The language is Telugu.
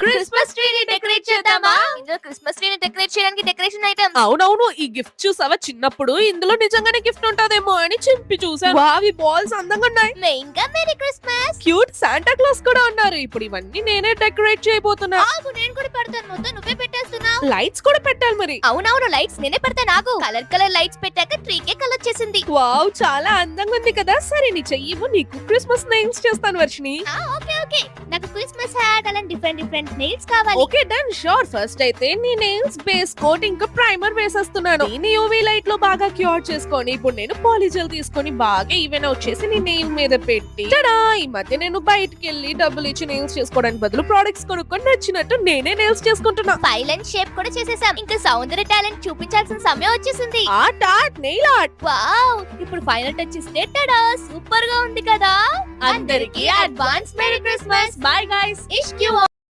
క్రిస్మస్ ట్రీని డెకరేట్ చేద్దామా? ఇందులో క్రిస్మస్ ట్రీని డెకరేట్ చేయడానికి డెకరేషన్ ఐటమ్స్. అవునవును, ఈ గిఫ్ట్ చూసావా? చిన్నప్పుడు ఇందులో నిజంగానే గిఫ్ట్ ఉంటదేమో అని చింపి చూసాను. వావ్, ఈ బాల్స్ అందంగా ఉన్నాయి. మెయిన్ గా merry Christmas. Cute Santa Claus కూడా ఉన్నారు. ఇప్పుడు ఇవన్నీ నేనే డెకరేట్ చేయబోతున్నా. ఆగు, నేను కూడా పెడతాను. మొత్తం నువ్వే పెట్టేస్తున్నావు. లైట్స్ కూడా పెట్టాలి మరి. అవునవును, లైట్స్ నేనే పెడతాను. ఆగు. కలర్ లైట్స్ పెట్టాక ట్రీకే కలర్ చేసింది. వావ్, చాలా అందంగా ఉంది కదా. సరే, నీ చెయ్యివు, నీకు క్రిస్మస్ నెయిల్స్ చేస్తాను వర్షిని. ఓకే, నాకు క్రిస్మస్ హ్యాట్ అలా డిఫరెంట్ నెయిల్స్ కావాలి. Okay done, sure. ఫస్ట్ అయితే నీ నెయిల్స్ బేస్ కోట్ ఇంకా ప్రైమర్ వేసేస్తున్నాను. దీన్ని యూవీ లైట్ లో బాగా క్యూర్ చేసుకొని ఇప్పుడు నేను పాలిజెల్ తీసుకొని బాగా ఈవెన్ అవుట్ చేసి నీ నెయిల్ మీద పెట్టి టడా! ఈ మధ్య నేను బయటికి వెళ్ళి డబ్బులు ఇచ్చి నెయిల్స్ చేసుకోవడానికి బదులు ప్రొడక్ట్స్ కొనుక్కొని నచ్చినట్టు నేనే నెయిల్స్ చేసుకుంటున్నా. ఫైల్ అండ్ షేప్ కూడా చేసేసాం. ఇంకా సౌందర్య టాలెంట్ చూపించాల్సిన సమయం వచ్చేసింది. Art nail art. వావ్, ఇప్పుడు ఫైనల్ టచ్ ఇస్తే టడా! సూపర్ గా ఉంది కదా. అందరికీ advance merry Christmas. Bye guys. ఇష్క్యూ